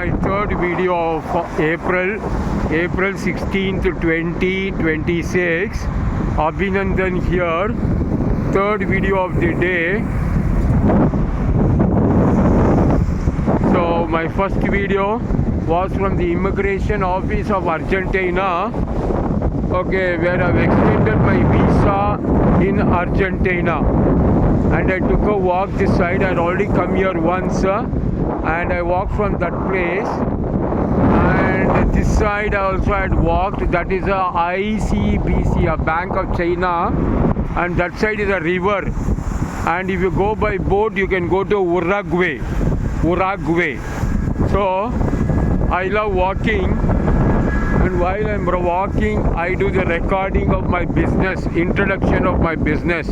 my third video of April 16th, 2026. Abhinandan here, third video of the day. So my first video was from the immigration office of Argentina, okay, where I've extended my visa in Argentina, and I took a walk this side. I'd already come here once, and I walked from that place, and this side I also had walked. That is a ICBC, a Bank of China, and that side is a river, and if you go by boat you can go to Uruguay. So I love walking, and while I'm walking I do the recording of my business, introduction of my business.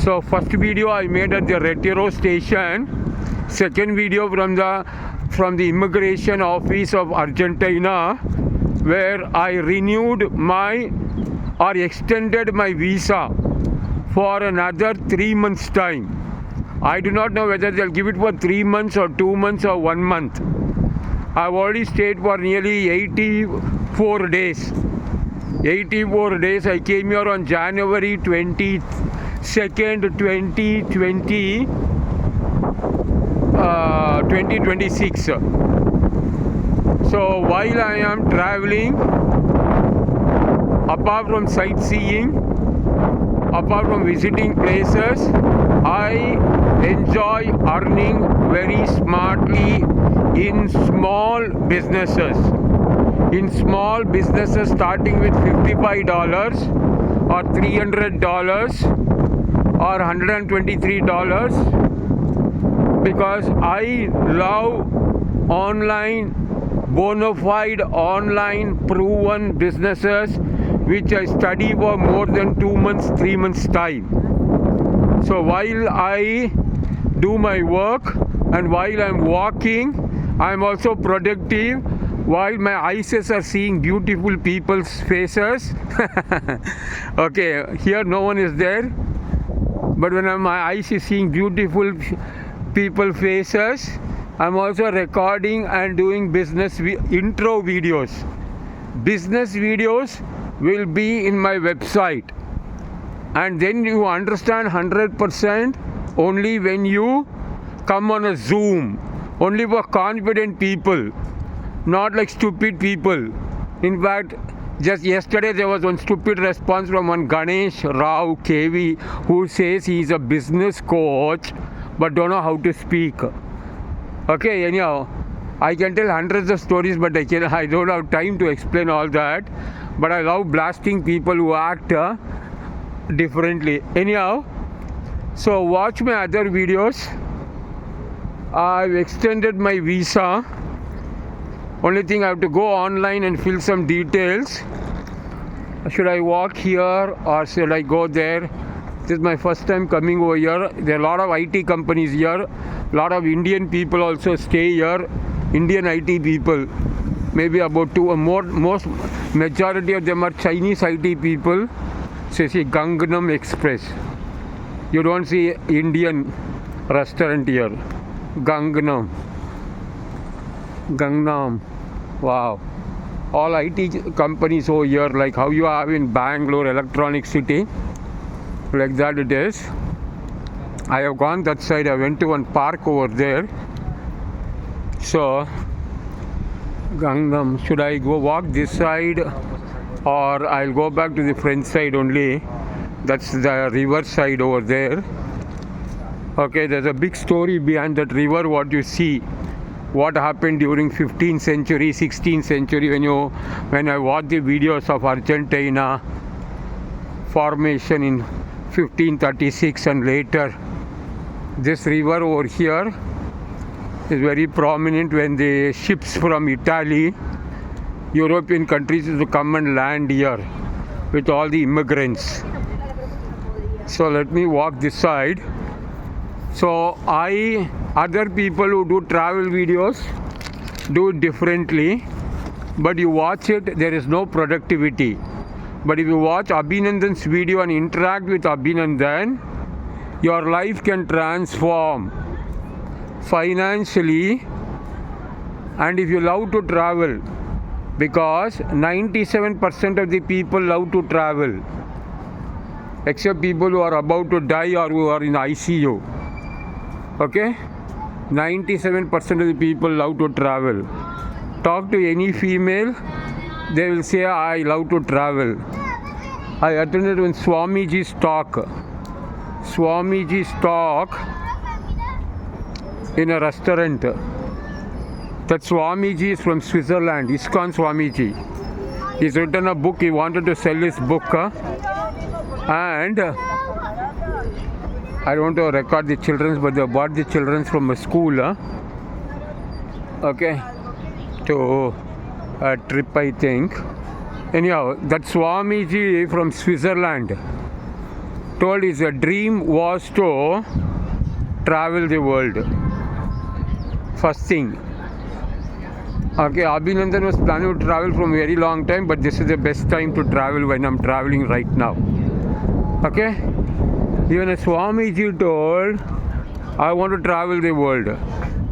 So first video I made at the Retiro station, second video from the immigration office of Argentina, where I renewed or extended my visa for another 3 months time. I do not know whether they'll give it for 3 months or 2 months or 1 month. I've already stayed for nearly 84 days. 84 days. I came here on January 22nd, 2026. So while I am traveling, apart from sightseeing, apart from visiting places, I enjoy earning very smartly in small businesses. In small businesses starting with $55 or $300 or $123, because I love online, bona fide online proven businesses which I study for more than 2 months, 3 months time. So while I do my work and while I'm walking, I'm also productive. While my eyes are seeing beautiful people's faces. Okay, here no one is there, but when my eyes is seeing beautiful people faces, I'm also recording and doing business intro videos. Business videos will be in my website, and then you understand 100% only when you come on a Zoom, only for confident people, not like stupid people. In fact, just yesterday there was one stupid response from one Ganesh Rao KV, who says he's a business coach but don't know how to speak. Okay, anyhow, I can tell hundreds of stories, but I don't have time to explain all that. But I love blasting people who act differently. Anyhow, so watch my other videos. I've extended my visa. Only thing, I have to go online and fill some details. Should I walk here or should I go there? This is my first time coming over here. There are a lot of IT companies here. A lot of Indian people also stay here. Indian IT people. Maybe about two or more. Most majority of them are Chinese IT people. So see Gangnam Express. You don't see Indian restaurant here. Gangnam. Wow. All IT companies over here, like how you have in Bangalore, Electronic City, like that it is. I have gone that side. I went to one park over there. So Gangnam, should I go walk this side or I'll go back to the front side only? That's the river side over there. Okay, there's a big story behind that river. What you see, what happened during 15th century, 16th century, when I watched the videos of Argentina formation in 1536 and later. This river over here is very prominent when the ships from Italy, European countries used to come and land here with all the immigrants. So let me walk this side. So other people who do travel videos do it differently, but you watch it, there is no productivity. But if you watch Abhinandan's video and interact with Abhinandan, your life can transform financially, And if you love to travel, because 97% of the people love to travel, except people who are about to die or who are in ICU. Okay? 97% of the people love to travel. Talk to any female, they will say, I love to travel. I attended one Swamiji's talk. Swamiji's talk in a restaurant. That Swamiji is from Switzerland, ISKCON Swamiji. He's written a book, he wanted to sell his book. And I don't want to record the children, but they bought the children from a school. Okay, to a trip, I think. Anyhow, that Swamiji from Switzerland told his dream was to travel the world. First thing. Okay, Abhinandan was planning to travel from a very long time, but this is the best time to travel when I'm traveling right now. Okay? Even a Swamiji told, I want to travel the world.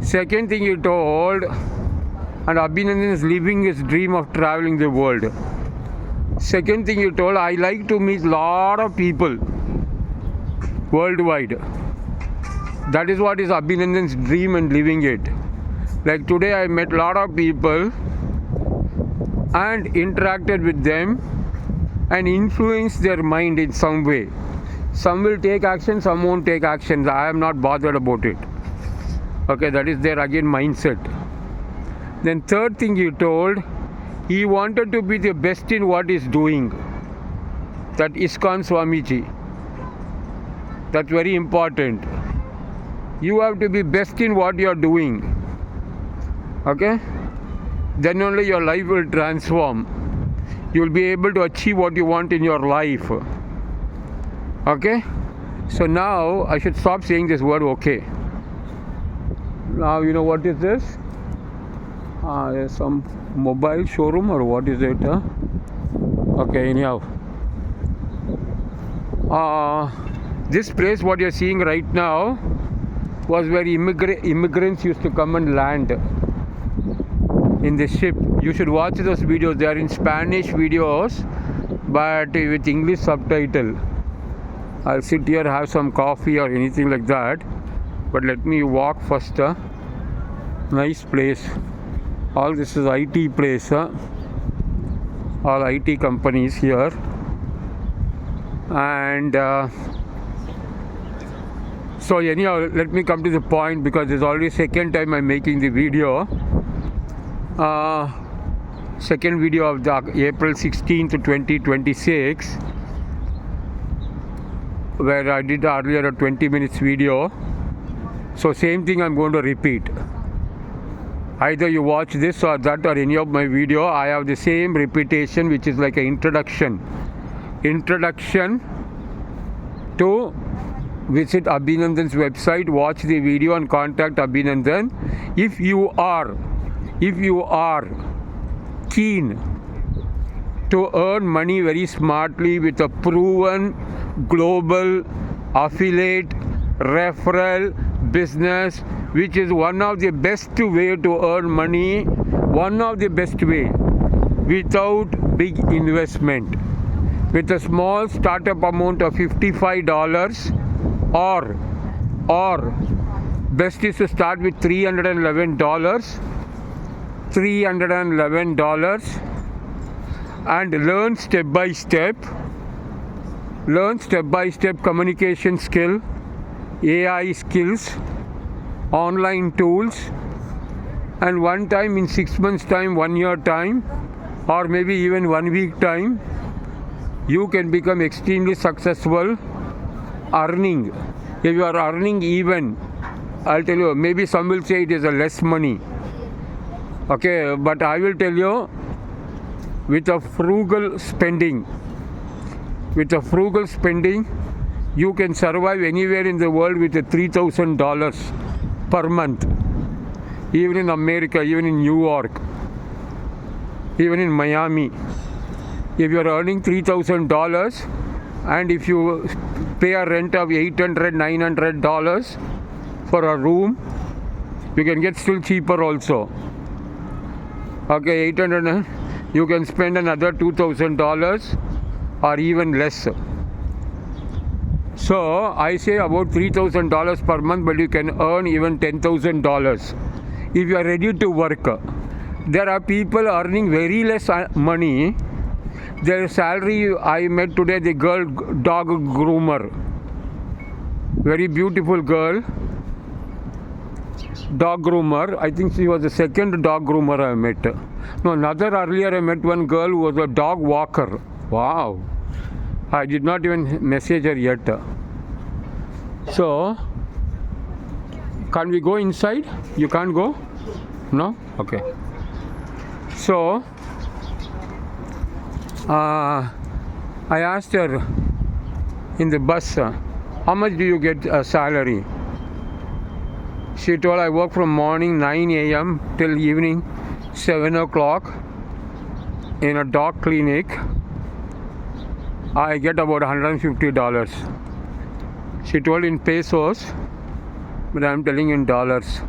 Second thing he told, and Abhinandan is living his dream of traveling the world. Second thing he told, I like to meet a lot of people worldwide. That is what is Abhinandan's dream and living it. Like today I met a lot of people and interacted with them and influenced their mind in some way. Some will take action, some won't take action. I am not bothered about it. Okay, that is their again mindset. Then third thing he told, he wanted to be the best in what he's doing. That ISKCON Swamiji. That's very important. You have to be best in what you are doing. Okay? Then only your life will transform. You will be able to achieve what you want in your life. Okay? So now I should stop saying this word okay. Now you know what is this? There's some mobile showroom or what is it? Okay, anyhow. This place what you're seeing right now was where immigrants used to come and land in the ship. You should watch those videos. They are in Spanish videos, but with English subtitle. I'll sit here, have some coffee or anything like that. But let me walk first. Nice place. All this is IT place. All IT companies here. And so anyhow, let me come to the point because it's already second time I'm making the video. Second video of the April 16th, 2026, where I did earlier a 20 minutes video. So same thing I'm going to repeat. Either you watch this or that or any of my video, I have the same repetition, which is like an introduction to visit Abhinandan's website, watch the video and contact Abhinandan if you are keen to earn money very smartly with a proven global affiliate referral business, which is one of the best way to earn money, one of the best way without big investment, with a small startup amount of $55 or best is to start with $311 and learn step by step communication skill, AI skills, online tools, and one time in 6 months time, 1 year time, or maybe even 1 week time, you can become extremely successful earning. If you are earning even, I'll tell you, maybe some will say it is a less money. Okay, but I will tell you, with a frugal spending, you can survive anywhere in the world with $3,000 per month. Even in America, even in New York, even in Miami. If you are earning $3,000 and if you pay a rent of $800, $900 for a room, you can get still cheaper also. Okay, 800, you can spend another $2,000 or even less. So I say about $3,000 per month, but you can earn even $10,000 if you are ready to work. There are people earning very less money. Their salary, I met today the girl dog groomer, very beautiful girl, dog groomer. I think she was the second dog groomer I met. No, another earlier I met one girl who was a dog walker. Wow, I did not even message her yet. So, can we go inside? You can't go? No? Okay. So, I asked her in the bus, how much do you get a salary? She told, I work from morning 9 a.m. till evening 7 o'clock in a dog clinic. I get about $150. She told in pesos, but I'm telling in dollars.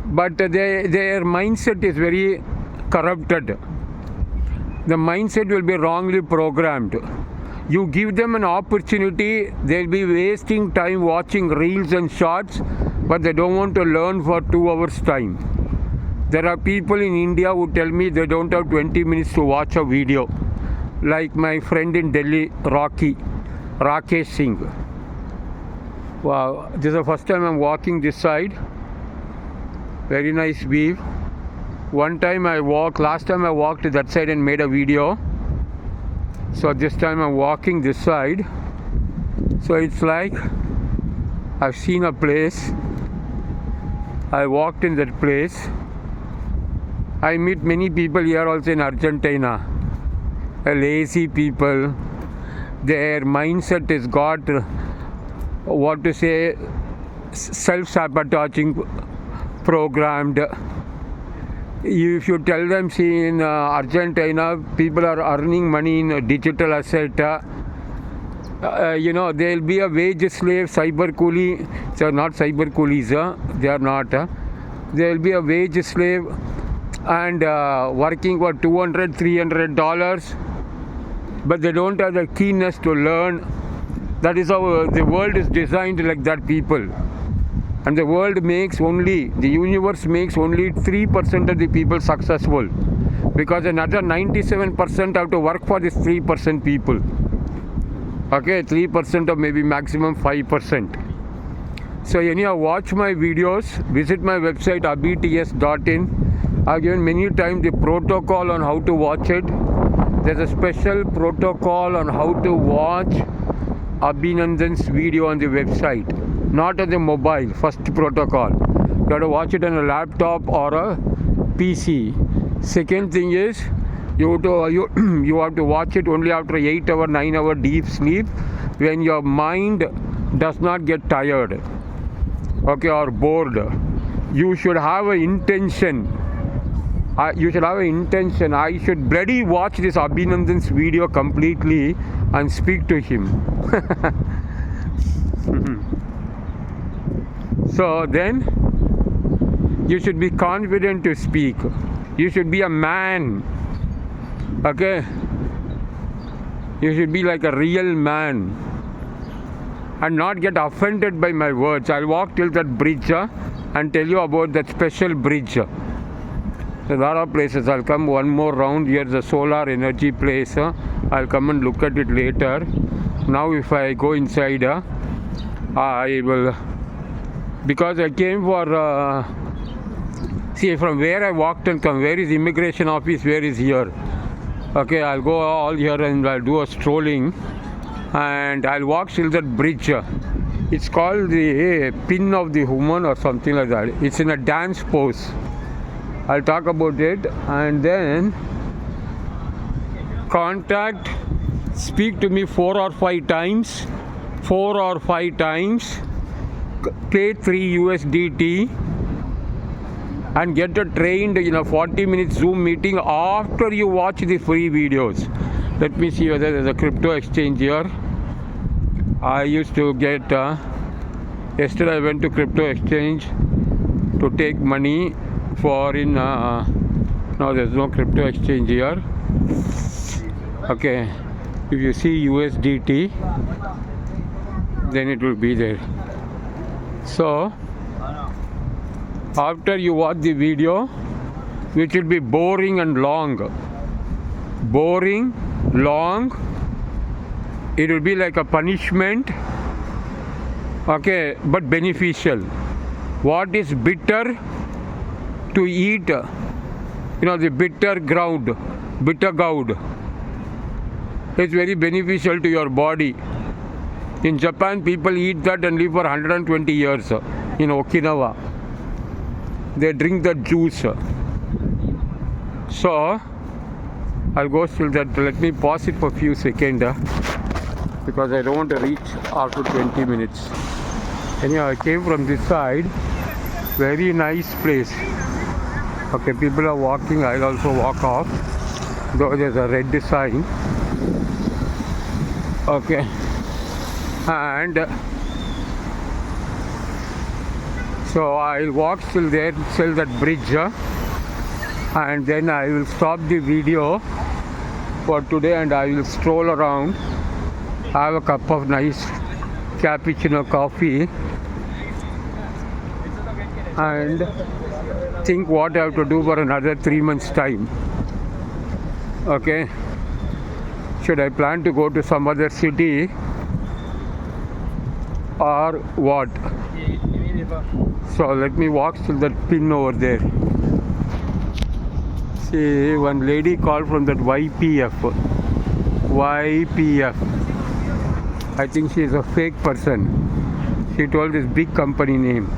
But their mindset is very corrupted. The mindset will be wrongly programmed. You give them an opportunity, they'll be wasting time watching reels and shorts, but they don't want to learn for 2 hours time. There are people in India who tell me they don't have 20 minutes to watch a video. Like my friend in Delhi, Rakesh Singh. Wow, this is the first time I'm walking this side. Very nice view. Last time I walked that side and made a video. So this time I'm walking this side. So it's like I've seen a place. I walked in that place. I meet many people here also in Argentina. Lazy people. Their mindset is got, self-sabotaging programmed. If you tell them, see, in Argentina, people are earning money in digital asset. They'll be a wage slave, cyber coolie. So not cyber coolies, they are not. They'll be a wage slave and working for $200, $300. But they don't have the keenness to learn. That is how the world is designed like that, people. And the universe makes only 3% of the people successful. Because another 97% have to work for this 3% people. Okay, 3% or maybe maximum 5%. So anyhow, watch my videos, visit my website abhits.in. I've given many times the protocol on how to watch it. There's a special protocol on how to watch Abhinandan's video on the website, not on the mobile. First protocol, you have to watch it on a laptop or a PC. Second thing is you have to watch it only after 8-hour, 9-hour deep sleep, when your mind does not get tired, okay, or bored. You should have an intention. I should bloody watch this Abhinandan's video completely and speak to him. So then you should be confident to speak. You should be a man. Okay? You should be like a real man and not get offended by my words. I'll walk till that bridge and tell you about that special bridge. There are a lot of places. I'll come one more round. Here's the solar energy place. I'll come and look at it later. Now if I go inside, I will, because I came for, see, from where I walked and come, where is immigration office, where is here? Okay, I'll go all here and I'll do a strolling and I'll walk till that bridge. It's called the pin of the woman or something like that. It's in a dance pose. I'll talk about it and then speak to me 4 or 5 times, pay 3 USDT and get trained in a 40-minute Zoom meeting after you watch the free videos. Let me see whether there's a crypto exchange here. I used to get, yesterday I went to crypto exchange to take money foreign. No, there's no crypto exchange here. Okay, if you see USDT, then it will be there. So after you watch the video, which will be boring, long, it will be like a punishment, okay, but beneficial. What is bitter to eat? The bitter gourd. It's very beneficial to your body. In Japan, people eat that and live for 120 years. In Okinawa, they drink the juice. So I'll go still that. Let me pause it for a few seconds because I don't want to reach after 20 minutes. Anyhow, I came from this side. Very nice place. Okay, people are walking. I'll also walk off. Though there's a red sign. Okay. And so I'll walk till there, till that bridge, and then I will stop the video for today and I will stroll around, have a cup of nice cappuccino coffee and think what I have to do for another 3 months time. Okay, should I plan to go to some other city or what? So let me walk till that pin over there. See, one lady called from that YPF. I think she is a fake person. She told this big company name.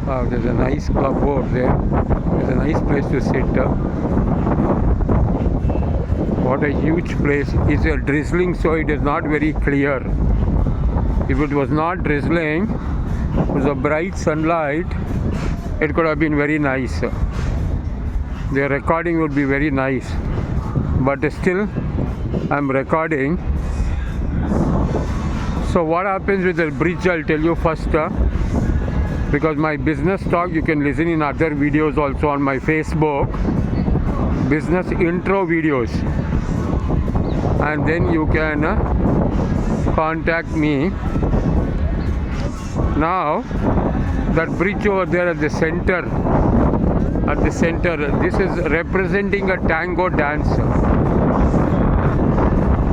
Wow, there's a nice club over there. There's a nice place to sit. What a huge place. It's a drizzling, so it is not very clear. If it was not drizzling, it was a bright sunlight, it could have been very nice. The recording would be very nice. But still, I'm recording. So what happens with the bridge, I'll tell you first. Because my business talk, you can listen in other videos also on my Facebook. Business intro videos. And then you can contact me. Now that bridge over there at the center, this is representing a tango dance.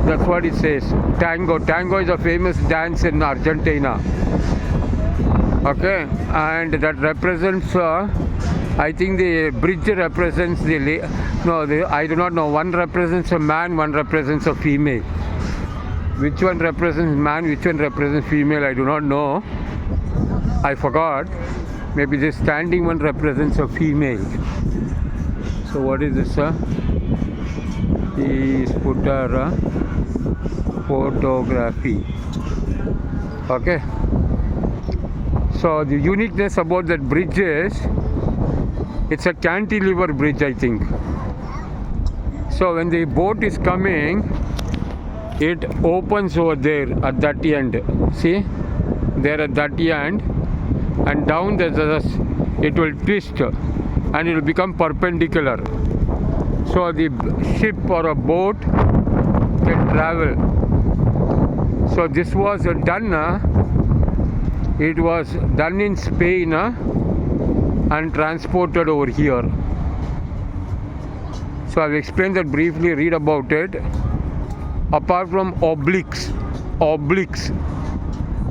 That's what it says. Tango is a famous dance in Argentina. Okay, and that represents I think the bridge represents I do not know. One represents a man, one represents a female. Which one represents man, which one represents female, I do not know. I forgot. Maybe the standing one represents a female. So what is this? Is put photography. Okay. So the uniqueness about that bridge is it's a cantilever bridge, I think. So when the boat is coming, it opens over there at that end. See, there at that end, and down it will twist and it will become perpendicular. So the ship or a boat can travel. So this was done. It was done in Spain and transported over here. So I've explained that briefly, read about it. Apart from obelisks,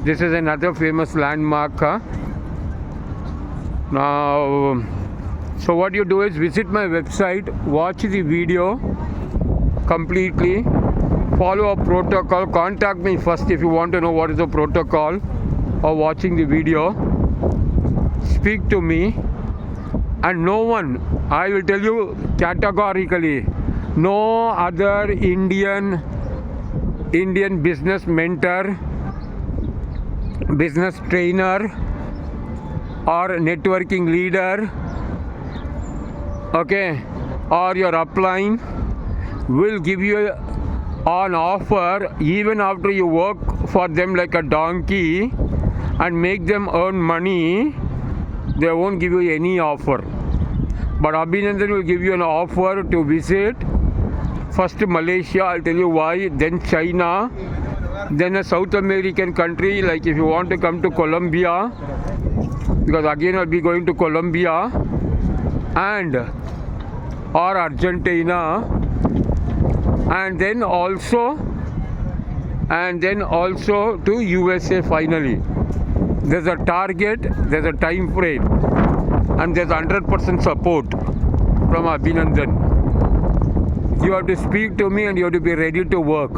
this is another famous landmark. Now, so what you do is visit my website, watch the video completely, follow a protocol, contact me first if you want to know what is the protocol of watching the video, speak to me, and no one, I will tell you categorically, no other Indian business mentor, business trainer or networking leader, okay, or your upline will give you an offer even after you work for them like a donkey and make them earn money. they won't give you any offer. But Abhinandan will give you an offer to visit first Malaysia, I'll tell you why, then China, then a South American country, like if you want to come to Colombia, because again I'll be going to Colombia, and or Argentina, and then also to USA finally. There's a target, there's a time frame, and there's 100% support from Abhinandan. You have to speak to me and you have to be ready to work.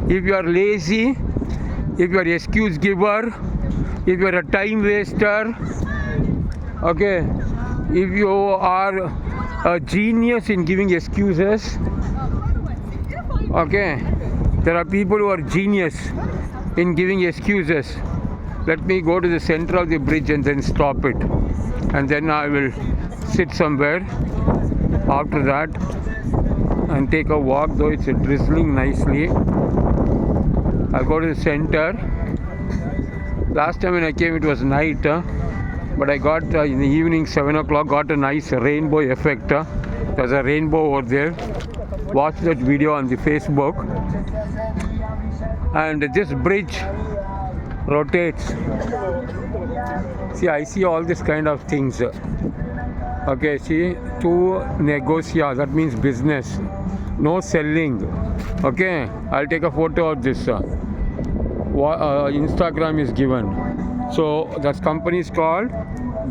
If you are lazy, if you are excuse giver, if you are a time waster, okay, if you are a genius in giving excuses, okay, there are people who are genius in giving excuses. Let me go to the center of the bridge and then stop it, and then I will sit somewhere after that and take a walk, though it's drizzling nicely. I'll go to the center. Last time when I came it was night, but I got in the evening 7 o'clock got a nice rainbow effect. There's a rainbow over there. Watch that video on the Facebook. And this bridge rotates. See, I see all this kind of things. Okay, see, to negotia, that means business. No selling. Okay, I'll take a photo of this. Instagram is given. So that company is called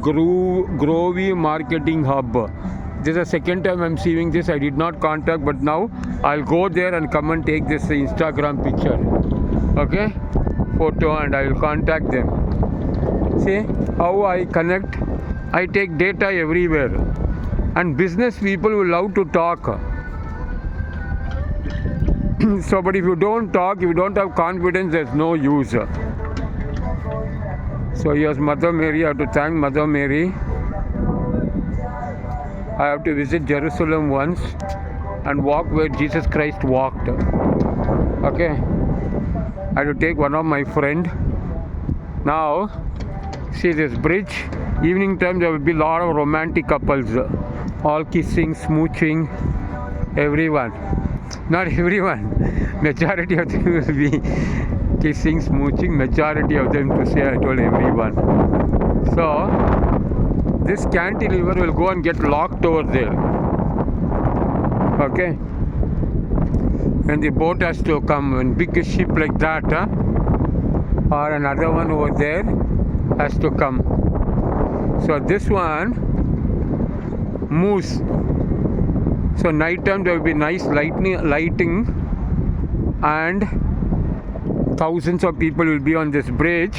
Groovy Marketing Hub. This is the second time I'm seeing this. I did not contact, but now I'll go there and come and take this Instagram picture. Okay, photo, and I will contact them. See how I connect. I take data everywhere, and business people will love to talk. So, but if you don't talk, if you don't have confidence, there's no use. So here's Mother Mary. I have to thank Mother Mary. I have to visit Jerusalem once and walk where Jesus Christ walked. Okay, I have to take one of my friend. Now, see this bridge. Evening time there will be a lot of romantic couples, all kissing, smooching, everyone. Not everyone. Majority of them will be kissing, smooching. Majority of them, to say, I told everyone. So this cantilever will go and get locked over there. Okay. And the boat has to come, and big ship like that, or another one over there has to come. So this one moves. So night time there will be nice lighting, and thousands of people will be on this bridge.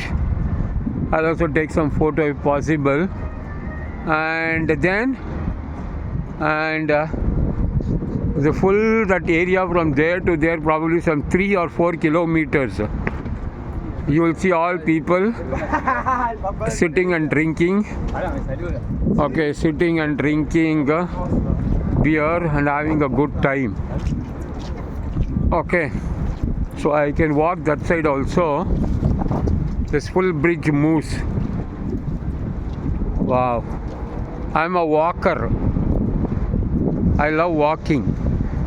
I'll also take some photo if possible. And then the full that area from there to there, probably some 3 or 4 kilometers. You will see all people sitting and drinking. Okay, sitting and drinking beer and having a good time. Okay, so I can walk that side also. This full bridge moves. Wow, I'm a walker. I love walking,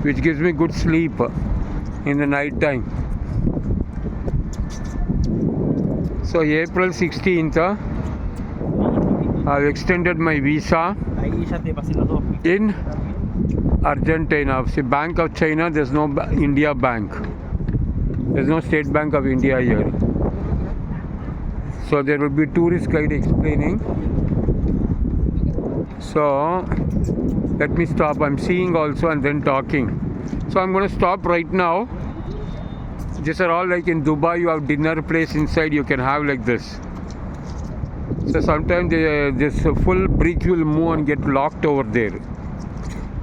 which gives me good sleep in the night time. So April 16th, I've extended my visa in Argentina. See, Bank of China, there's no India Bank. There's no State Bank of India here. So there will be tourist guide explaining. So let me stop. I'm seeing also and then talking. So I'm going to stop right now. These are all like in Dubai, you have dinner place inside, you can have like this. So sometimes this full bridge will move and get locked over there.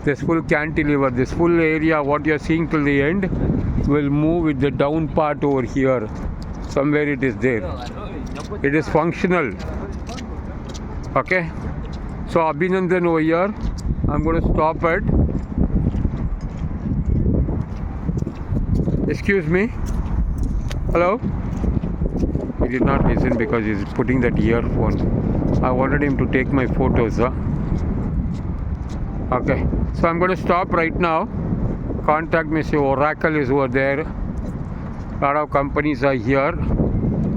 This full cantilever, this full area, what you are seeing till the end, will move with the down part over here. Somewhere it is there. It is functional. Okay. So Abhinandan over here, I'm going to stop at. Excuse me. Hello? He did not listen because he's putting that earphone. I wanted him to take my photos. Okay, so I'm going to stop right now. Contact me. Say Oracle is over there. A lot of companies are here,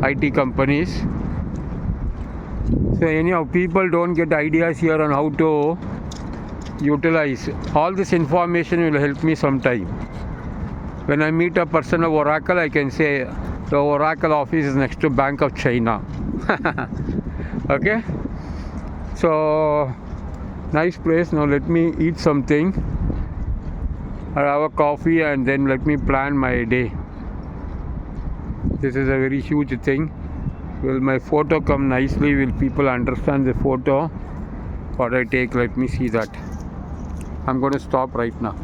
IT companies. So anyhow, people don't get ideas here on how to utilize. All this information will help me sometime. When I meet a person of Oracle, I can say the Oracle office is next to Bank of China. Okay, so nice place. Now let me eat something. I'll have a coffee and then let me plan my day. This is a very huge thing. Will my photo come nicely? Will people understand the photo? What I take? Let me see that. I'm going to stop right now.